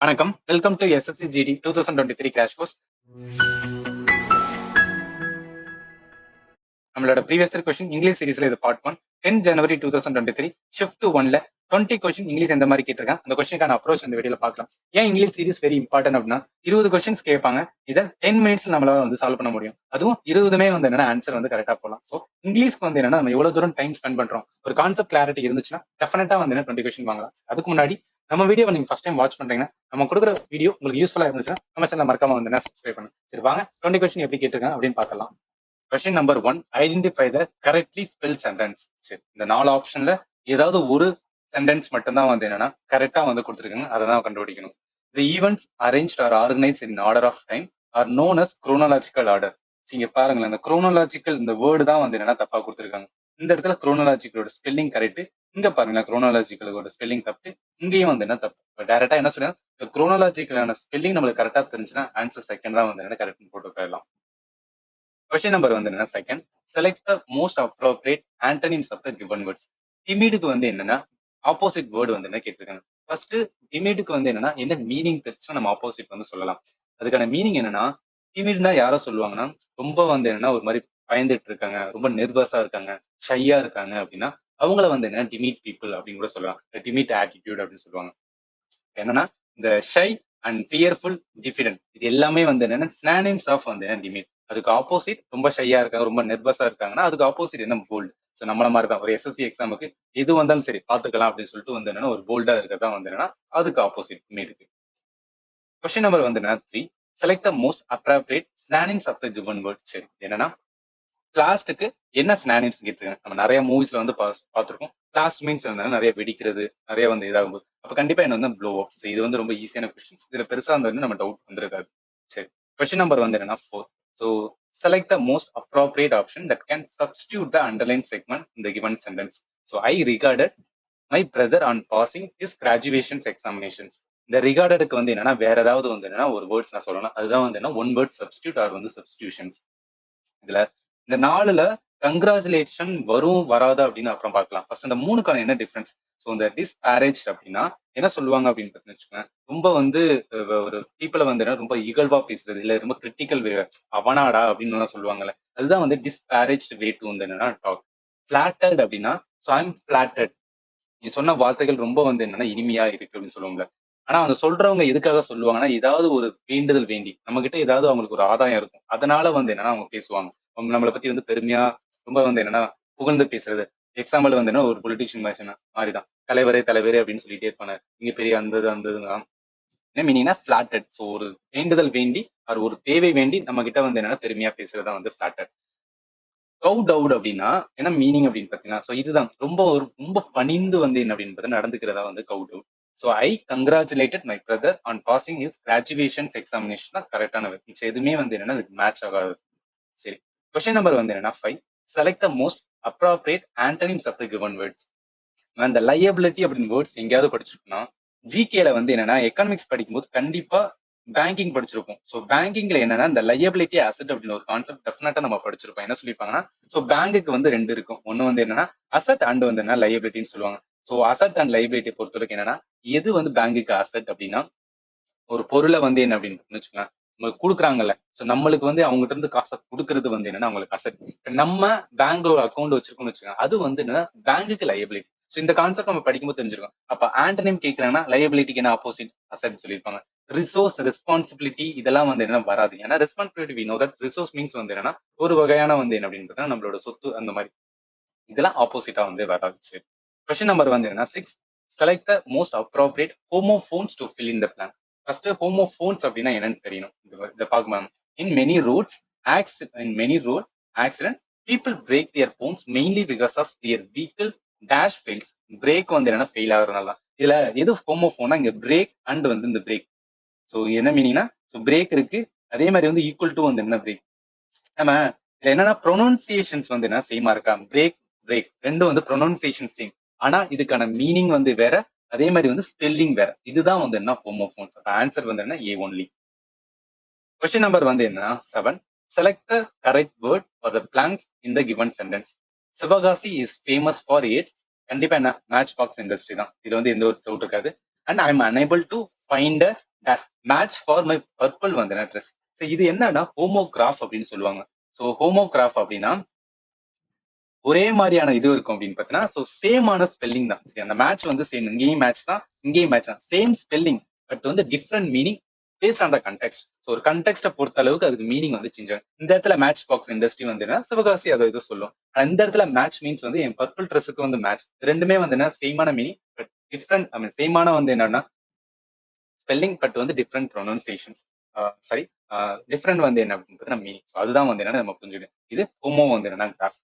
வணக்கம். Welcome to SSC GD 2023 crash course. நம்மளோட previous question English சீரிஸ்ல இது பார்ட் 1. 10 ஜனவரி 2023 shift 1ல 20 question English எந்த மாதிரி கேட்டிருக்காங்க, அந்த கொஸ்டினுக்கான அப்ரோச் இந்த வீடியோல பார்க்கலாம். ஏன் இங்கிலீஷ் சீரிஸ் வெரி இம்பார்ட்டன்ட் அப்படின்னா 20 கொஸ்டின்ஸ் கேட்பாங்க. இதை 10 மினிட்ஸ்ல நம்மளால வந்து சால்வ் பண்ண முடியும். அதுவும் 20மே வந்து என்னன்னா ஆன்சர் வந்து கரெக்டா போகலாம். ஸோ இங்கிலீஷ்க்கு வந்து என்னன்னா நம்ம எவ்வளவு தூரம் டைம் ஸ்பெண்ட் பண்றோம், ஒரு கான்செப்ட் கிளாரிட்டி இருந்துச்சுன்னா டெஃபினட்டா வந்து என்ன 20 கொஸ்டின் வாங்கலாம். அதுக்கு முன்னாடி நம்ம வீடியோ நீங்க ஃபர்ஸ்ட் டைம் வாட்ச் பண்றீங்கன்னா நம்ம கொடுக்குற வீடியோ உங்களுக்கு யூஸ்ஃபுல்லா இருந்துச்சுன்னா நம்ம சேனல் மறக்காம வந்து என்ன சப்ஸ்கிரைப் பண்ணுங்க. சரி வாங்க 20 கொஸ்டின் எப்படி கேட்டிருக்காங்க அப்படின்னு பார்க்கலாம். Question number 1, identify the correctly spell sentence. சரி, இந்த 4 ஆப்ஷன்ல ஏதாவது ஒரு சென்டென்ஸ் மட்டும்தான் வந்து என்னன்னா கரெக்டா வந்து கொடுத்துருக்காங்க, அதை தான் கண்டுபிடிக்கணும். The events arranged or organise in order of time are known as chronological order. இங்க பாருங்களேன், இந்த குரோனாலஜிக்கல் இந்த வேர்டு தான் வந்து என்னன்னா தப்பா கொடுத்துருக்காங்க. இந்த இடத்துல குரோனாலஜிக்கலோட ஸ்பெல்லிங் கரெக்ட், இங்க பாருங்களேன் குரோனாலஜிக்கலோட ஸ்பெல்லிங் தப்பு, இங்கேயும் வந்து என்ன தப்பு. டைரக்டா என்ன சொல்லுங்க, குரோனாலஜிக்கலான ஸ்பெல்லிங் நம்மளுக்கு கரெக்டா தெரிஞ்சுன்னா ஆன்சர் செகண்ட் தான் வந்து என்ன கரெக்ட் போட்டு போயிடலாம். கொஸ்டின் நம்பர் வந்து என்னன்னா second, select the most appropriate antonyms of the given words. டிமிடுக்கு வந்து என்னன்னா ஆப்போசிட் வேர்டு வந்து என்ன கேட்டிருக்காங்க. ஃபர்ஸ்ட் டிமிடுக்கு வந்து என்னன்னா என்ன மீனிங் தெரிச்சுன்னா நம்ம ஆப்போசிட் வந்து சொல்லலாம். அதுக்கான மீனிங் என்னன்னா, டிமிட்னா யாரோ சொல்லுவாங்கன்னா ரொம்ப வந்து என்னன்னா ஒரு மாதிரி பயந்துட்டு இருக்காங்க, ரொம்ப நெர்வஸா இருக்காங்க, ஷையா இருக்காங்க அப்படின்னா அவங்கள வந்து என்ன டிமிட் பீப்புள் அப்படின்னு கூட சொல்லலாம். டிமிட் ஆட்டிடியூட் அப்படின்னு சொல்லுவாங்க. என்னன்னா இந்த ஷை அண்ட் ஃபியர்ஃபுல், டிஃபிடென்ட் இது எல்லாமே வந்து என்னன்னா சினானிம்ஸ் ஆஃப் வந்து டிமிட். அதுக்கு ஆப்போசிட் ரொம்ப ஷையா இருக்காங்க, ரொம்ப நெர்வஸா இருக்காங்கன்னா அதுக்கு ஆப்போசிட் என்ன போல்டு. ஸோ நம்மள மாதிரி தான் ஒரு எஸ்எஸ்சி எக்ஸாமுக்கு எது வந்தாலும் சரி பாத்துக்கலாம் அப்படின்னு சொல்லிட்டு வந்து என்னன்னா ஒரு போல்டா இருக்கிறதா வந்து என்னன்னா அதுக்கு ஆப்போசிட் டிமிட்டுக்கு. கொஸ்டின் நம்பர் வந்து என்ன 3, select the most appropriate synonyms of the given word. சரி, என்னன்னா பிளாஸ்டுக்கு என்ன சினானிம்ஸ் கேட்டிருக்காங்க. நம்ம நிறைய மூவிஸ்ல வந்து பார்த்திருக்கோம். பிளாஸ்ட் மீன்ஸ் நிறைய வெடிக்கிறது, நிறைய வந்து இதாகும் போது அப்ப கண்டிப்பா என்ன வந்து ப்ளோ அப். இது வந்து ரொம்ப ஈஸியான கொஸ்டின்ஸ், இதுல பெருசா வந்து நம்ம டவுட் வந்திருக்காது. சரி, கொஸ்டின் நம்பர் வந்து என்னன்னா 4. So select the most appropriate option that can substitute the underlined segment இந்த given sentence. So I regarded my brother on passing his graduations examinations. இந்த ரிகார்டடுக்கு வந்து என்னன்னா வேற ஏதாவது வந்து என்னன்னா ஒரு வேர்ட்ஸ் நான் சொல்லணும், அதுதான் வந்து என்ன ஒன் வேர்ட் சப்ஸ்டியூட் ஆர் வந்து சப்ஸ்டியூஷன்ஸ். இதுல இந்த 4ல கங்க்ராச்சுலேஷன் வரும் வராதா அப்படின்னு அப்புறம் பார்க்கலாம். ஃபர்ஸ்ட் இந்த 3க்கான என்ன டிஃபரன்ஸ். ஸோ இந்த டிஸ்பேரேஜ் அப்படின்னா என்ன சொல்லுவாங்க அப்படின்னு வச்சுக்கோங்க, ரொம்ப வந்து ஒரு பீப்புளை வந்து ரொம்ப இகழ்வா பேசுறது, இல்ல ரொம்ப கிரிட்டிக்கல் வே, அவனாடா அப்படின்னு சொல்லுவாங்கல்ல, அதுதான் வந்து டிஸ்பேரேஜ் வே டு வந்து என்னன்னா டாக். ஃபிளாட்டர்ட் அப்படின்னா ஸோ ஐம் ஃபிளாட்டர்ட், நீ சொன்ன வார்த்தைகள் ரொம்ப வந்து என்னன்னா இனிமையா இருக்கு அப்படின்னு சொல்லுவாங்கல்ல. ஆனா அவங்க சொல்றவங்க எதுக்காக சொல்லுவாங்கன்னா ஏதாவது ஒரு வேண்டுதல் வேண்டி, நம்ம கிட்ட ஏதாவது அவங்களுக்கு ஒரு ஆதாயம் இருக்கும், அதனால வந்து என்னன்னா அவங்க பேசுவாங்க. அவங்க நம்மளை பத்தி வந்து பெருமையா ரொம்ப வந்து என்னன்னா புகழ்ந்து பேசுறது. எக்ஸாம்பிள் வந்து என்ன ஒரு பொலிட்டிஷியன் மாதிரிதான், தலைவரே தலைவரே அப்படின்னு சொல்லிட்டே இருப்பாங்க. இங்க பெரிய அந்த என்ன மீனிங்னா ஃபிளாட்டட். ஸோ ஒரு வேண்டுதல் வேண்டி ஒரு தேவை வேண்டி நம்ம கிட்ட வந்து என்னன்னா பெருமையா பேசுறதா வந்து ஃபிளாட்டட். கவு டவுட் அப்படின்னா என்ன மீனிங் அப்படின்னு பாத்தீங்கன்னா, ஸோ இதுதான் ரொம்ப பணிந்து வந்து என்ன அப்படின்னு நடந்துக்கிறதா வந்து கவு doubt. So I congratulated my brother on passing is graduations examination தான் கரெக்டான மிச்சம் எதுவுமே வந்து என்னன்னா மேட்ச் ஆகாது. சரி, கொஸ்டின் நம்பர் வந்து என்னன்னா 5, select the most appropriate antonyms of the given words. அந்த லயபிலிட்டி அப்படின்னு வேர்ட்ஸ் எங்கேயாவது படிச்சிருக்கோம்னா ஜிகேல வந்து என்னன்னா எக்கனாமிக்ஸ் படிக்கும்போது கண்டிப்பா பேங்கிங் படிச்சிருப்போம். ஸோ பேங்கிங்ல என்னன்னா இந்த லயபிலிட்டி அசெட் அப்படின்னு ஒரு கான்செப்ட் டெஃபினட்டா நம்ம படிச்சிருப்போம். என்ன சொல்லியிருப்பாங்கன்னா, ஸோ பேங்குக்கு வந்து 2 இருக்கும். ஒன்னு வந்து என்னன்னா அசெட் அண்ட் வந்து என்ன லயபிலிட்டின்னு சொல்லுவாங்க. ஸோ அசெட் அண்ட் லயபிலிட்டி பொறுத்த வரைக்கும் என்னன்னா எது வந்து பேங்குக்கு அசெட் அப்படின்னா ஒரு பொருளை வந்து என்ன அப்படின்னு வச்சுக்கலாம் நம்மளுக்கு கொடுக்குறாங்கல்ல, ஸோ நம்மளுக்கு வந்து அவங்ககிட்ட இருந்து காசை கொடுக்கறது வந்து என்னன்னா அவங்களுக்கு அசெட். நம்ம பேங்க்ல ஒரு அக்கௌண்ட் வச்சிருக்கோம்னு வச்சுக்கோங்க, அது வந்து என்னன்னா பேங்குக்கு லயபிலிட்டி. ஸோ இந்த கான்செப்ட் நம்ம படிக்கும்போது தெரிஞ்சிருக்கோம். அப்ப ஆண்டனிம் கேட்கறாங்கன்னா லயபிலிட்டிக்கு என்ன ஆப்போசிட், அசெட் சொல்லியிருப்பாங்க. ரிசோர்ஸ், ரெஸ்பான்சிபிலிட்டி இதெல்லாம் வந்து என்ன வராது. ஏன்னா responsibility we know that, resource means வந்து என்னன்னா ஒரு வகையான வந்து என்ன அப்படின்னு நம்மளோட சொத்து அந்த மாதிரி, இதெல்லாம் ஆப்போசிட்டா வந்து வராது. சரி, கொஸ்டின் நம்பர் வந்து என்ன 6, select the most appropriate homophones to fill in the blank. First homophones அப்படின்னா என்னன்னு தெரியணும். இதை பார்க்கலாம். In many roads in many road accident people break their bones mainly because of their vehicle dash fails. Brake வந்து என்னன்னா fail ஆகுறதுனால இதுல எது ஹோமோஃபோனா இங்க பிரேக் அண்ட் வந்து இந்த பிரேக். ஸோ என்ன மீனிங்னா ஸோ பிரேக் இருக்கு, அதே மாதிரி வந்து ஈக்குவல் டு வந்து என்ன பிரேக். நம்ம இதுல என்னன்னா ப்ரொனவுன்சியேஷன்ஸ் வந்து என்ன சேமா இருக்கா, பிரேக் பிரேக் ரெண்டும் வந்து ப்ரொனவுன்சியேஷன் சேம், ஆனா இதுக்கான மீனிங் வந்து வேற, அதே மாதிரி வந்து ஸ்பெல்லிங் வேற. இதுதான் வந்து என்ன ஹோமோஃபோன்ஸ். ஆன்சர் வந்து என்ன ஏ ஒன்லி. கொஸ்டின் நம்பர் வந்து என்ன 7, select the correct word for the blanks in the given sentence. Sivakasi is famous for its, கண்டிப்பா என்ன மேட்ச் பாக்ஸ் இண்டஸ்ட்ரி தான், இது வந்து எந்த ஒரு டவுட் இருக்காது. And I am unable to find days match for my purple வந்து என்ன ட்ரெஸ். ஸோ இது என்னன்னா ஹோமோகிராஃப் அப்படின்னு சொல்லுவாங்க. ஸோ ஹோமோகிராஃப் அப்படின்னா ஒரே மாதிரியான இது இருக்கும் அப்படின்னு பார்த்தீங்கன்னா, ஸோ சேமான ஸ்பெல்லிங் தான். சரி, அந்த மேட்ச் வந்து சேம், இங்கேயும் மேட்ச் தான், இங்கேயும் மேட்ச் தான், சேம் ஸ்பெல்லிங், பட் வந்து different meaning based on the context. So ஒரு கண்டெக்ட்டை பொறுத்த அளவுக்கு அதுக்கு மீனிங் வந்து சேஞ்ச் ஆகும். இந்த இடத்துல மேட்ச் பாக்ஸ் இண்டஸ்ட்ரி வந்து சிவகாசி அதை இது சொல்லும். இந்த இடத்துல மேட்ச் மீன்ஸ் வந்து என் பர்பிள் ட்ரெஸ்ஸுக்கு வந்து மேட்ச். ரெண்டுமே வந்து என்ன சேமான மீனிங் பட் டிஃப்ரெண்ட், ஐ மீன் சேமான வந்து என்னன்னா ஸ்பெல்லிங் பட் வந்து டிஃப்ரெண்ட் ப்ரொனன்சியேஷன்ஸ். சாரி, டிஃப்ரெண்ட் வந்து என்ன அப்படின்னு பார்த்தீங்கன்னா மீனிங். ஸோ அதுதான் வந்து என்னன்னா நம்ம புரிஞ்சுக்கணும். இது ஹோமோ வந்து என்னன்னா கிராஃப்.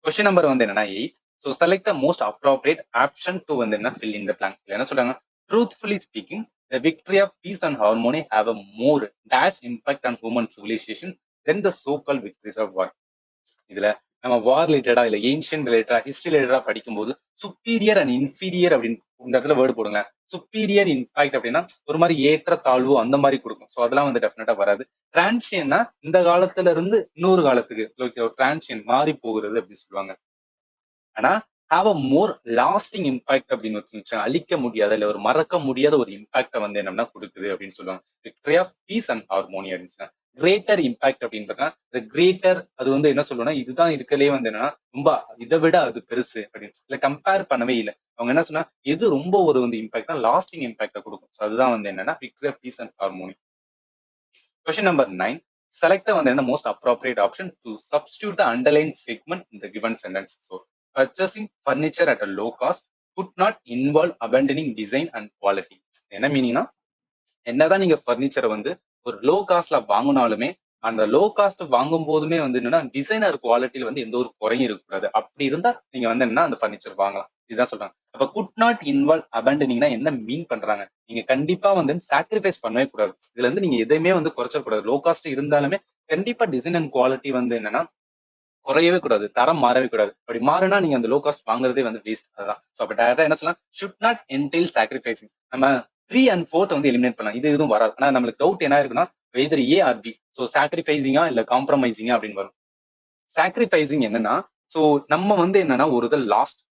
கொஸ்டின் நம்பர் வந்து என்னன்னா 8. So select the most appropriate option to வந்து என்ன ஃபில் இன் த பிளாங்க். என்ன சொல்றாங்க, truthfully speaking the victory of peace and harmony have a more dash impact on human civilisation than the so called victories of war. இதுல நம்ம வார் ரிலேட்டடா இல்ல ancient ரிலேட்டடா history ரிலேட்டடா படிக்கும்போது சுப்பீரியர் அண்ட் இன்ஃபீரியர் அப்படின்னு இந்த இடத்துல வேர்டு போடுங்க. சுப்பீரியர் இம்பாக்ட் அப்படின்னா ஒரு மாதிரி ஏற்ற தாழ்வு அந்த மாதிரி கொடுக்கும். ஸோ அதெல்லாம் வந்து டெஃபினட்டா வராது. டிரான்சியன்னா இந்த காலத்துல இருந்து இன்னொரு காலத்துக்கு டிரான்சியன் மாறி போகிறது அப்படின்னு சொல்லுவாங்க. ஆனா have a more lasting impact அப்படின்னு வச்சுருந்துச்சு, அழிக்க முடியாத இல்ல ஒரு மறக்க முடியாத ஒரு இம்பாக்ட வந்து என்னன்னா கொடுக்குது அப்படின்னு சொல்லுவாங்க. Victory of peace and harmony அப்படின்னு கிரேட்டர் இம்பாக்ட் அப்படின்னு பார்த்தா கிரேட்டர் அது வந்து என்ன சொல்லுவோம்னா இதுதான் இருக்கலே வந்து என்னன்னா ரொம்ப இதை விட அது பெருசு அப்படின்னு இல்ல கம்பேர் பண்ணவே இல்லை. அவங்க என்ன சொன்னா எது ரொம்ப ஒரு வந்து இம்பாக்ட்னா லாஸ்டிங் இம்பாக்ட கொடுக்கும். ஸோ அதுதான் வந்து என்னன்னா victory of peace and harmony. Question number 9. Select the one and the most appropriate option to substitute the underlined segment in the given sentence. So, purchasing furniture at a low cost could not involve abandoning design and quality. என்ன மீனிங்னா என்னதான் நீங்க ஃபர்னிச்சரை வந்து ஒரு low காஸ்ட்ல வாங்கினாலுமே அந்த low cost வாங்கும் போதுமே வந்து என்னன்னா டிசைனர் குவாலிட்டியில வந்து எந்த ஒரு குறையும் இருக்கக்கூடாது. அப்படி இருந்தா நீங்க வந்து என்ன அந்த ஃபர்னிச்சர் வாங்கலாம். இதுதான் சொல்றாங்க. அப்ப குட் நாட் இன்வால்வ் அபேண்டனிங்னா என்ன மீன் பண்றாங்க, நீங்க கண்டிப்பா வந்து சாக்ரிஃபைஸ் பண்ணவே கூடாது. இதுல இருந்து நீங்க எதையுமே வந்து குறைச்சக்கூடாது. லோ காஸ்ட் இருந்தாலுமே கண்டிப்பா டிசைன் அண்ட் குவாலிட்டி வந்து என்னன்னா குறையவே கூடாது, தரம் மாறவே கூடாது. அப்படி மாறினா நீங்க அந்த லோ காஸ்ட் வாங்குறதே வந்து வேஸ்ட். அதுதான். ஸோ அப்ப டேரக்டா என்ன சொல்லலாம், ஷுட் நாட் என்டெயில் சாக்ரிஃபைசிங். நம்ம 3 and 4 வந்து எலிமினேட் பண்ணலாம். இது எதுவும் வராது. ஆனா நம்மளுக்கு டவுட் என்ன இருக்குன்னா either A or B. So சாக்ரிஃபைசிங்கா இல்ல காம்ப்ரமைசிங்கா அப்படின்னு வரும். சாக்ரிஃபைசிங் என்னன்னா, ஸோ நம்ம வந்து என்னன்னா ஒரு இதை லாஸ்ட்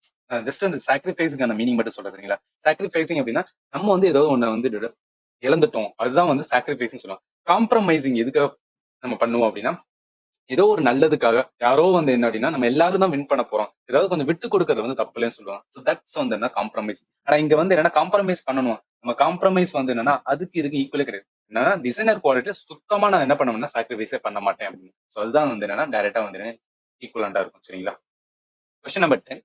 ஜஸ்ட் அந்த சாக்ரிஃபைஸுக்கான மீனிங் மட்டும் சொல்றதுங்களா. சாக்ரிஃபைசிங் அப்படின்னா நம்ம வந்து ஏதோ ஒண்ணு வந்து இழந்துட்டோம், அதுதான் வந்து சாக்ரிஃபைசிங் சொல்லுவோம். காம்ப்ரமைசிங் எதுக்காக நம்ம பண்ணுவோம் அப்படின்னா ஏதோ ஒரு நல்லதுக்காக யாரோ வந்து என்ன அப்படின்னா நம்ம எல்லாரும் தான் வின் பண்ண போறோம், ஏதாவது கொஞ்சம் விட்டு கொடுக்கறது வந்து தப்பு இல்லைன்னு சொல்லுவாங்க. ஸோ தட்ஸ் வந்து என்ன காம்ப்ரமைஸ். ஆனா இங்க வந்து என்னன்னா காம்ப்ரமைஸ் பண்ணணும். நம்ம காம்ப்ரமைஸ் வந்து என்னன்னா அதுக்கு இதுக்கு ஈக்குவலே கிடையாது. என்னன்னா டிசைனர் குவாலிட்டி சுத்தமா நான் என்ன பண்ணுவேன்னா சாக்ரிஃபைஸே பண்ண மாட்டேன் அப்படின்னு. ஸோ அதுதான் வந்து என்னன்னா டைரக்டா வந்து ஈக்குவலண்டா இருக்கும். சரிங்களா. Question number 10.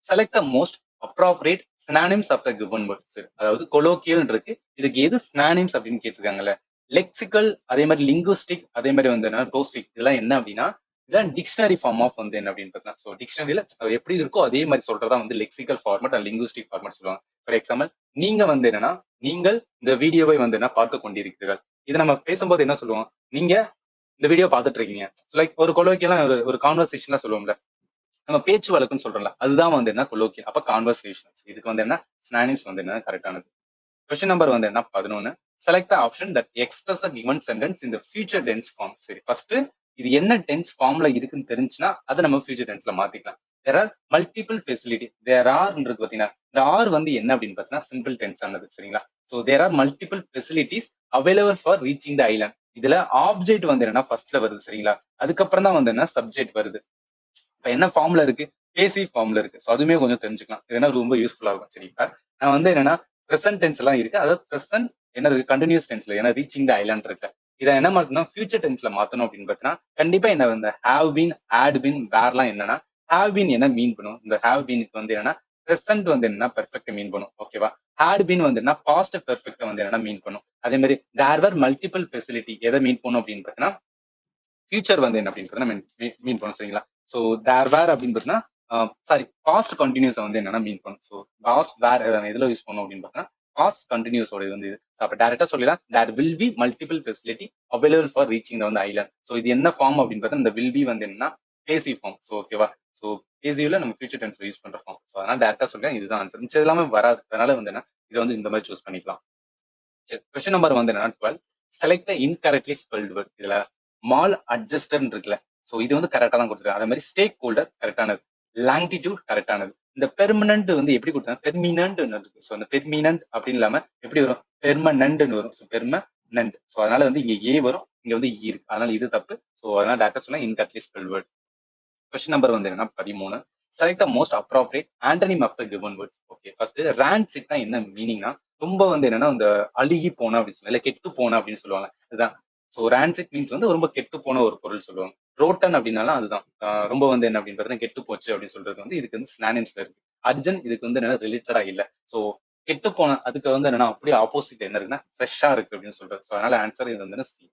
Select the most appropriate synonyms of the given words. அதாவது கொலோக்கியல் இருக்கு, இதுக்கு எது சினானிம்ஸ் அப்படின்னு கேட்டிருக்காங்கல்ல. லெக்சிக்கல், அதே மாதிரி லிங்குஸ்டிக், அதே மாதிரி வந்து என்ன டோஸ்டிக், இதெல்லாம் என்ன அப்படின்னா இதான் டிக்ஷனரி ஃபார்ம் ஆஃப் வந்து என்ன அப்படின்னு பார்த்தா. ஸோ டிக்ஷனரியில எப்படி இருக்கோ அதே மாதிரி சொல்றதா வந்து lexical format and linguistic format சொல்லுவாங்க. ஃபார் எக்ஸாம்பிள், நீங்க வந்து என்னன்னா நீங்கள் இந்த வீடியோவை வந்து என்ன பார்த்து கொண்டிருக்கிறீர்கள். இதை நம்ம பேசும்போது என்ன சொல்லுவோம், நீங்க இந்த வீடியோ பார்த்துட்டு இருக்கீங்க. லைக் ஒரு கொலோக்கியெல்லாம் ஒரு கான்வர்சேஷன்லாம் சொல்லுவோம்ல, நம்ம பேச்சு வழக்குன்னு சொல்றோம்ல, அதுதான் வந்து என்ன கொலோக்கியல். அப்ப கான்வர்சேஷன்ஸ். இதுக்கு வந்து என்ன சினானிம்ஸ் வந்து என்ன கரெக்டானது. கொஸ்டின் நம்பர் வந்து என்ன 11. Select the option that express a given sentence in the future tense form. சரி, ஃபர்ஸ்ட் இது என்ன டென்ஸ் ஃபார்ம்ல இருக்குன்னு தெரிஞ்சுன்னா அதை நம்ம ஃபியூச்சர் டென்ஸ்ல மாத்திக்கலாம். There are multiple facility. There are இருக்கு பாத்தீங்கன்னா இந்த ஆர் வந்து என்ன அப்படின்னு பாத்தீங்கன்னா சிம்பிள் டென்ஸ் ஆனது. சரிங்களா. So there are multiple facilities available for reaching the island. இதுல ஆப்ஜெக்ட் வந்து என்னன்னா ஃபர்ஸ்ட்ல வருது. சரிங்களா. அதுக்கப்புறம் தான் வந்து என்ன சப்ஜெக்ட் வருது. இப்ப என்ன ஃபார்ம்ல இருக்கு, பேசிவ் ஃபார்ம்ல இருக்கு. ஸோ அதுவுமே கொஞ்சம் தெரிஞ்சுக்கலாம். இது என்ன ரொம்ப யூஸ்ஃபுல்லா இருக்கும். சரிங்களா. நான் வந்து என்னன்னா பிரசன்ட் டென்ஸ் எல்லாம் இருக்கு, அதாவது பிரசன்ட் என்ன இருக்கு கண்டினியூஸ் டென்ஸ்ல ஏன்னா ரீச்சிங் த ஐலாண்ட் இருக்கு. இதை என்ன மாத்தணும் ஃபியூச்சர் டென்ஸ்ல மாத்தணும் அப்படின்னு பார்த்தீங்கன்னா கண்டிப்பா என்ன இந்த ஹேவ் பீன், ஹேட் பீன், வேர்லாம் என்னன்னா ஹேவ் பீன் என்ன மீன் பண்ணும், இந்த ஹேவ் பீனுக்கு வந்து என்னன்னா பிரசன்ட் வந்து என்ன பெர்ஃபெக்ட் மீன் பண்ணும். ஓகேவா. ஹேட் பீன் வந்து என்ன பாஸ்ட் பெர்ஃபெக்ட் வந்து என்னன்னா மீன் பண்ணும். அதே மாதிரி தேர் வர் மல்டிபிள் ஃபெசிலிட்டி எதை மீன் பண்ணும் அப்படின்னு பார்த்தீங்கன்னா ஃபியூச்சர் வந்து என்ன அப்படின்னு மீன் பண்ணும். சரிங்களா. ஸோ தேர் வேர் அப்படின்னு பார்த்தீங்கன்னா சாரி பாஸ்ட் கண்டினியூஸ் வந்து என்னன்னா மீன் பண்ணும். ஸோ பாஸ்ட் வேர் எதுல யூஸ் பண்ணும் அப்படின்னு பார்த்தீங்கன்னா பாஸ்ட் கண்டினியூஸோட வந்து இது. அப்போ டேரக்டா சொல்லலாம் there will be multiple facility available for reaching வந்து ஐலாண்ட். ஸோ இது என்ன ஃபார்ம் அப்படின்னு பார்த்தா இந்த வில் பி வந்து என்னன்னா பேசிவ் ஃபார்ம். ஸோ ஓகேவா. ஸோ பேசிவ்ல நம்ம ஃபியூச்சர் டென்ஸ்ல யூஸ் பண்ற ஃபார்ம். ஸோ அதனால டேரக்டா சொல்றேன் இதுதான் ஆன்சர். மிச்சம் எல்லாமே வராது. அதனால வந்து என்ன இதை வந்து இந்த மாதிரி சூஸ் பண்ணிக்கலாம். கொஸ்டின் நம்பர் வந்து என்னன்னா 12. Select the incorrectly spelt word. இதுல மால் அட்ஜஸ்டர் இருக்குல்ல. ஸோ இது வந்து கரெக்டா தான் கொடுத்துருக்காங்க. அதே மாதிரி ஸ்டேக் ஹோல்டர் கரெக்டானது, லாங்கிடியூட் கரெக்டானது, இந்த பெர்மனன்ட் வந்து எப்படி கொடுத்தாங்க, பெர்மினன்ட் இருக்கு. ஸோ அந்த பெர்மினன்ட் அப்படின்னு இல்லாம எப்படி வரும், பெர்மனன்ட்னு வரும். So permanent. ஸோ அதனால வந்து இங்க ஏ வரும், இங்க வந்து இ இருக்கு, அதனால இது தப்பு. ஸோ அதனால டேரக்டா சொல்லலாம் incorrectly spell word. Question number வந்து என்னன்னா 13. Select the most appropriate antonym of the given words. Okay, first ரான்சிட்னா என்ன மீனிங்னா, ரொம்ப வந்து என்னன்னா இந்த அழுகி போன அப்படின்னு சொல்லுவாங்க, இல்ல கெட்டு போன அப்படின்னு சொல்லுவாங்க, அதுதான். ஸோ ரான்சிட் மீன்ஸ் வந்து ரொம்ப கெட்டு போன ஒரு பொருள் சொல்லுவாங்க. ரோட்டன் அப்படின்னாலும் அதுதான். ரொம்ப வந்து என்ன அப்படின்னு பார்த்தீங்கன்னா கெட்டு போச்சு அப்படின்னு சொல்றது வந்து இதுக்கு வந்து சினானிம்ஸ்ல இருக்கு. அர்ஜென்ட் இதுக்கு வந்து என்னன்னா ரிலேட்டடா இல்ல. ஸோ கெட்டு போன அதுக்கு வந்து என்னன்னா அப்படியே ஆப்போசிட் என்ன இருக்குன்னா ஃப்ரெஷ்ஷா இருக்கு அப்படின்னு சொல்றது. ஸோ அதனால ஆன்சர் இது வந்து சி.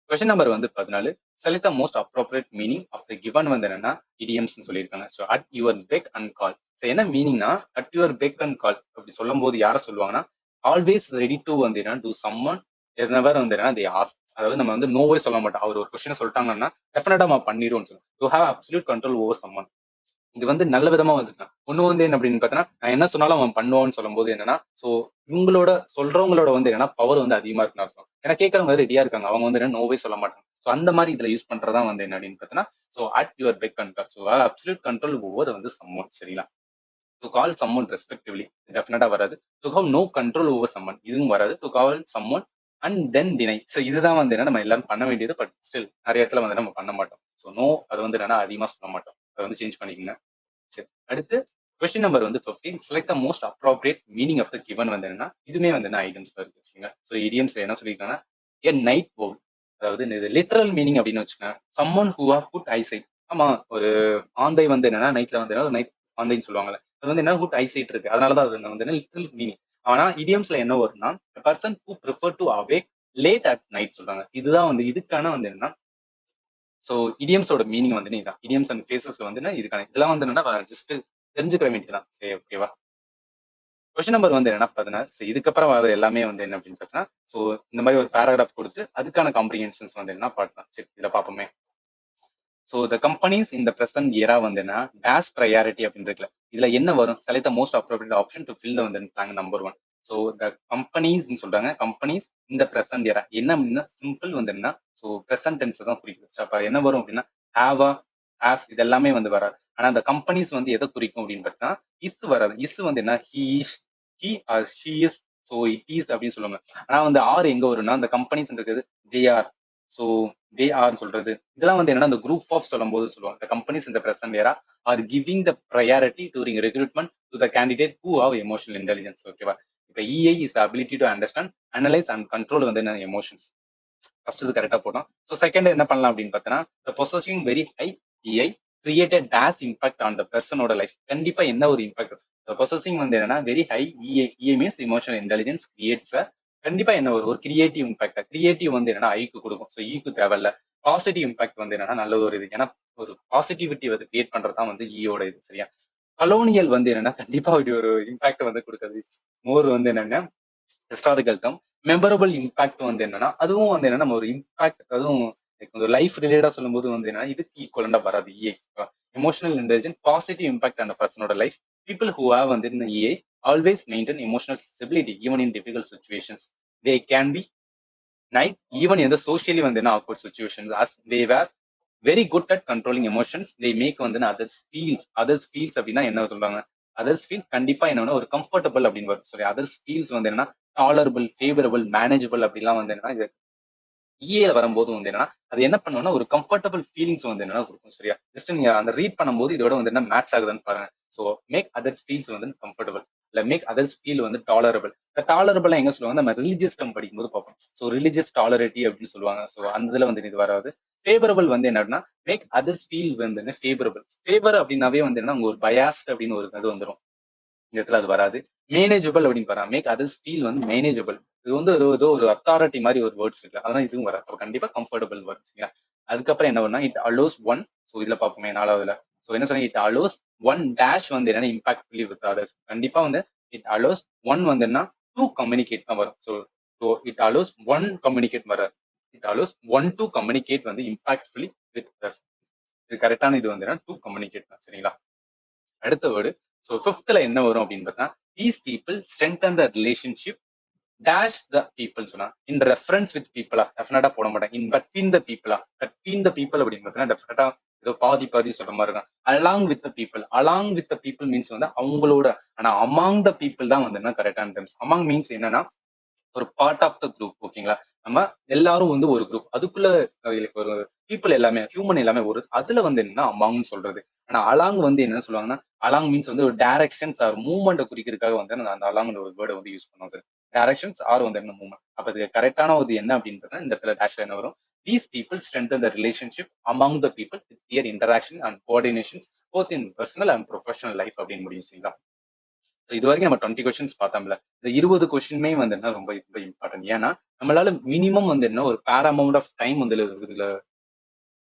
கொஸ்டின் நம்பர் வந்து 14. Select the most appropriate meaning of the given வந்து என்னன்னா இடியம்ஸ்னு சொல்லியிருக்காங்க. So at your beck and call. So என்ன மீனிங்னா at your beck and call அப்படி சொல்லும் போது யாரை சொல்லுவாங்கன்னா ஆல்வேஸ் ரெடி டு வந்து என்ன டு சம்மன் எதனவர் வந்து என்ன தே ஆஸ்க். அதாவது நம்ம வந்து நோவே சொல்ல மாட்டோம். அவர் ஒரு கொஸ்டினை சொல்லிட்டாங்கன்னா டெஃபினட்டா நம்ம பண்ணிடுவோம்னு சொல்லுவோம். To have absolute control over someone. இது வந்து நல்ல விதமா வந்துருக்கான். ஒண்ணு வந்து என்ன அப்படின்னு பார்த்தீங்கன்னா, நான் என்ன சொன்னாலும் அவன் பண்ணுவான்னு சொல்லும்போது என்னன்னா, சோ இவங்களோட சொல்றவங்களோட வந்து என்னன்னா பவர் வந்து அதிகமா இருக்குன்னு அர்த்தம். ஏன்னா கேட்கறவங்க ரெடியா இருக்காங்க. அவங்க வந்து என்ன நோவே சொல்ல மாட்டாங்க. சோ அந்த மாதிரி இதுல யூஸ் பண்றதா வந்து என்ன அப்படின்னு பார்த்தீங்கன்னா, so at your beck and call. So absolute control over வந்து சம்மன். சரிங்களா? டு கால் சம்மன் ரெஸ்பெக்டிவ்லி டெஃபினட்டா வராது. To have no control over someone இதுவும் வராது. To call someone and then deny. So இதுதான் வந்து என்ன நம்ம எல்லாரும் பண்ண வேண்டியது. பட் ஸ்டில் நிறைய இடத்துல வந்து நம்ம பண்ண மாட்டோம். சோ நோ அது வந்து என்னன்னா அதிகமா சொல்ல மாட்டோம். அதை வந்து சேஞ்ச் பண்ணிக்கங்க. சரி. அடுத்து கொஸ்டின் நம்பர் வந்து 15. Select the most appropriate meaning of the given வந்து என்னன்னா இதுவுமே வந்து என்ன ஐட்டம்ஸ்ல இருக்கு வச்சுக்கோங்க. ஸோ இடியம்ஸ்ல என்ன சொல்லியிருக்காங்கன்னா எ நைட் பவுல். அதாவது இது லிட்டரல் மீனிங் அப்படின்னு வச்சுக்கோங்க. Someone who are put eyesight. ஆமா, ஒரு ஆந்தை வந்து என்னன்னா நைட்ல வந்து நைட் ஆந்தைன்னு சொல்லுவாங்கல்ல, அது வந்து என்ன ஹுட் ஐசைட் இருக்கு, அதனாலதான் அது வந்து லிட்டரல் மீனிங். ஆனா இடியம்ஸ்ல என்ன வரும்னா person who prefer to awake late at night சொல்றாங்க. இதுதான் வந்து இதுக்கான வந்து என்னன்னா சோ இடியம்ஸோட மீனிங் வந்து இதுதான். இடியம்ஸ் அண்ட் ஃபேசஸ்ல வந்து இதுக்கான இதெல்லாம் வந்து என்னன்னா ஜஸ்ட் தெரிஞ்சுக்க வேண்டியதுதான். சரி, ஓகேவா? கொஸ்டின் நம்பர் வந்து என்ன 16. சரி, இதுக்கப்புறம் வர எல்லாமே வந்து என்ன அப்படின்னு பார்த்தீங்கன்னா, சோ இந்த மாதிரி ஒரு பேராகிராஃப் கொடுத்து அதுக்கான காம்ப்ரிஹென்ஷன்ஸ் வந்து என்ன பார்க்கலாம். சரி, இதை பார்ப்போமே. ஸோ த கம்பெனிஸ் இந்த பிரசன்ட் இயரா வந்து என்ன டேஷ் ப்ரையாரிட்டி அப்படின்னு இருக்குல்ல, இதுல என்ன வரும், select the most appropriate option to fill the வந்து blank number 1. So the companies சொல்றாங்க, கம்பெனிஸ் இந்த பிரசன்ட் இயரா என்ன அப்படின்னா சிம்பிள் வந்து என்ன, ஸோ பிரசன்ட் டென்ஸ் தான் குறிக்குது. ஸோ அப்ப என்ன வரும் அப்படின்னா ஹேவா, ஹேஸ் இது எல்லாமே வந்து வராது. ஆனா அந்த கம்பெனிஸ் வந்து எதை குறிக்கும் அப்படின்னு பார்த்தா இஸ் வராது. இஸ் வந்து என்ன he or she is. So it is அப்படின்னு சொல்லுவாங்க. ஆனா வந்து ஆர் எங்க வரும்னா அந்த கம்பெனிஸ் இருக்குது they are. So they are சொல்றது இதெல்லாம் வந்து என்னன்னா அந்த குரூப் ஆஃப் சொல்லும் போது சொல்லுவாங்க. The companies in the present era are giving the priority during recruitment to the candidate who have emotional intelligence. ஓகேவா? இப்ப EI is the ability to understand, analyze and control வந்து என்ன எமோஷன்ஸ். ஃபர்ஸ்ட் இது கரெக்டா போட்டோம். ஸோ செகண்ட் என்ன பண்ணலாம் அப்படின்னு பார்த்தோன்னா the possessing very high EI created dash impact on the personோட லைஃப். கண்டிப்பா என்ன ஒரு இம்பாக்ட். பொசஸிங் வந்து என்னன்னா very high EI means emotional intelligence creates. கண்டிப்பா என்ன ஒரு கிரியேட்டிவ் இம்பாக்ட். கிரியேட்டிவ் வந்து என்னன்னா ஐக்கு கொடுக்கும். ஸோ ஈக்கு தேவையில்ல. பாசிட்டிவ் இம்பாக்ட் வந்து என்னன்னா நல்ல ஒரு இது. ஏன்னா ஒரு பாசிட்டிவிட்டி வந்து கிரியேட் பண்றதுதான் வந்து ஈயோட இது. சரியா? கலோனியல் வந்து என்னன்னா கண்டிப்பா ஒரு இம்பாக்ட் வந்து கொடுக்காது. மோர் வந்து என்னன்னா ஹிஸ்டாரிக்கல் டேர்ம். மெமரபிள் இம்பாக்ட் வந்து என்னன்னா அதுவும் வந்து என்னன்னா நம்ம ஒரு இம்பாக்ட் அதுவும் லைஃப் ரிலேட்டடா சொல்லும்போது வந்து என்னன்னா இதுக்கு ஈக்குவலண்டா வராது EI. Emotional intelligence positive impact அந்த பர்சனோட லைஃப். பீப்புள் ஹூ ஹேவ் வந்து இந்த EI always maintain emotional stability even in difficult situations. They can be nice even இந்த சோஷியலி வந்து என்ன awkward situations as they were very good at controlling emotions. they make வந்து others feels அப்படின்னா என்ன சொல்றாங்க, others feels கண்டிப்பா என்னன்னா ஒரு கம்ஃபர்டபுள் அப்படின்னு வரும். சாரி, அதர்ஸ் ஃபீல்ஸ் வந்து என்னன்னா டாலரபிள், ஃபேவரபிள், மேனேஜபிள் அப்படிலாம் வந்து என்னன்னா இது இஏல வரும்போது வந்து என்னன்னா அது என்ன பண்ணுவோம்னா ஒரு கம்ஃபர்டபுள் ஃபீலிங்ஸ் வந்து என்னன்னா கொடுக்கும். சரியா? ஜஸ்ட் நீங்க அந்த ரீட் பண்ணும்போது இதோட வந்து என்ன மேட்ச் ஆகுதுன்னு பாருங்க. ஸோ மேக் அதர்ஸ் ஃபீல்ஸ் வந்து கம்ஃபர்டபுள், இல்ல மேக் அதர்ஸ் ஃபீல் வந்து டாலரபிள். இந்த டாலரபிள் எங்க சொல்லுவாங்க, நம்ம ரிலிஜியஸ் டம் படிக்கும்போது பார்ப்போம். ஸோ ரிலிஜியஸ் டாலரிட்டி அப்படின்னு சொல்லுவாங்க. ஸோ அந்த இதுல வந்து இது வராது. ஃபேவரபிள் வந்து என்னன்னா மேக் அதர்ஸ் ஃபீல் வந்து ஃபேவரபிள். ஃபேவர் அப்படின்னாவே வந்து என்ன ஒரு பயாஸ்ட் அப்படின்னு ஒரு இது வந்துடும். இந்த இடத்துல அது வராது. மேனேஜபிள் அப்படின்னு பாருங்க. மேக் அதர்ஸ் ஃபீல் வந்து மேனேஜபிள். இது வந்து ஏதோ ஒரு அத்தாரிட்டி மாதிரி ஒரு வேர்ட்ஸ் இருக்கு. அதனால இதுவும் வராது. அப்ப கண்டிப்பா கம்ஃபர்டபுள் வேர்ட்ஸ். அதுக்கப்புறம் என்ன வரும்னா இட் அலோஸ் ஒன். ஸோ இதுல பார்ப்போமே 4வதுல. ஸோ என்ன சொன்னீங்க, இட் அலோஸ் ஒன் டேஷ் வந்து என்னன்னா இம்பாக்ட்ஃபுல்லி வித் அதர்ஸ். கண்டிப்பா வந்து இட் அலோஸ் ஒன் வந்து என்ன டூ கம்யூனிகேட் தான் வரும். So it allows one communicate வராது. It allows one to communicate வந்து இம்பாக்ட்ஃபுல்லி வித் அதர்ஸ். இது கரெக்டான இது வந்து டூ கம்யூனிகேட் தான். சரிங்களா? அடுத்த வேர்டு. ஸோ ஃபிஃப்த்ல என்ன வரும் அப்படின்னு பார்த்தா these people strengthen the relationship dash the people சொன்னா இன் ரெஃபரன்ஸ் வித் பீப்புளா டெஃபினட்டா போட மாட்டேன். இன் பட்வீன் த பீப்புளா, பட்வீன் த பீப்புள் அப்படின்னு பார்த்தீங்கன்னா டெஃபினட்டா ஏதோ பாதி பாதி சொல்ற மாதிரி இருக்கும். Along with the people, along with the people means வந்து அவங்களோட. ஆனா அமாங் த பீப்புள் தான் வந்து கரெக்டான டெர்ம்ஸ். அமாங் மீன்ஸ் என்னன்னா ஒரு பார்ட் ஆஃப் த குரூப். ஓகேங்களா, நம்ம எல்லாரும் வந்து ஒரு குரூப், அதுக்குள்ள ஒரு பீப்புள் எல்லாமே ஹியூமன் எல்லாமே ஒரு அதுல வந்து என்னன்னா அமாங்னு சொல்றது. ஆனா அலாங் வந்து என்ன சொல்லுவாங்கன்னா, அலாங் மீன்ஸ் வந்து ஒரு டைரக்ஷன்ஸ் ஆர் மூவ்மெண்ட் குறிக்கிறதுக்காக வந்து அந்த அலாங் ஒரு வேர்டை வந்து யூஸ் பண்ணுவோம் சார். டைரக்ஷன்ஸ் ஆர் வந்து என்ன மூவ்மெண்ட். அப்ப இது கரெக்டான ஒரு என்ன அப்படின்றது இந்த இடத்துல டேஷ் என்ன வரும். These people strengthen the relationship among the people with their interaction and coordinations both in personal and professional life அப்படின்னு முடியும். சரிங்களா, இது வரைக்கும் நம்ம 20 கொஸ்டின்ஸ் பார்த்தோம்ல. இந்த 20 கொஸ்டினுமே வந்து என்ன ரொம்ப ரொம்ப இம்பார்ட்டன்ட். ஏன்னா நம்மளால மினிமம் வந்து என்ன ஒரு பேர் அமௌண்ட் ஆஃப் டைம் வந்து இதுல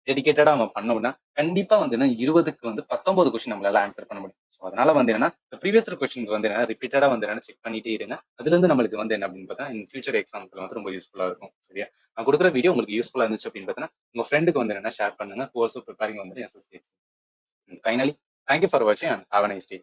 டெடிகேட்டடா நம்ம பண்ணோம்னா கண்டிப்பா வந்து என்ன 20க்கு வந்து 19 கொஸ்டின் நம்மளால ஆன்சர் பண்ண முடியும். ஸோ அதனால வந்து என்னன்னா ப்ரீவியஸ் கொஸ்டின்ஸ் வந்து என்ன ரிப்பீட்டடா வந்து என்ன செக் பண்ணிட்டே இருங்க. அதுல இருந்து நம்மளுக்கு வந்து என்ன அப்படின்னு பார்த்தா இன் ஃபியூச்சர் எக்ஸாம்ஸ்ல வந்து ரொம்ப யூஸ்ஃபுல்லா இருக்கும். சரியா, நான் கொடுக்குற வீடியோ உங்களுக்கு யூஸ்ஃபுல்லா இருந்துச்சு அப்படின்னு பார்த்தீங்கன்னா உங்க ஃப்ரெண்டுக்கு வந்து என்ன ஷேர் பண்ணுங்க. ஆல்சோ ப்ரிப்பேரிங் வந்து எஸ்எஸ்சி. ஃபைனலி தேங்க்யூ ஃபார் வாட்சிங் and have a nice day.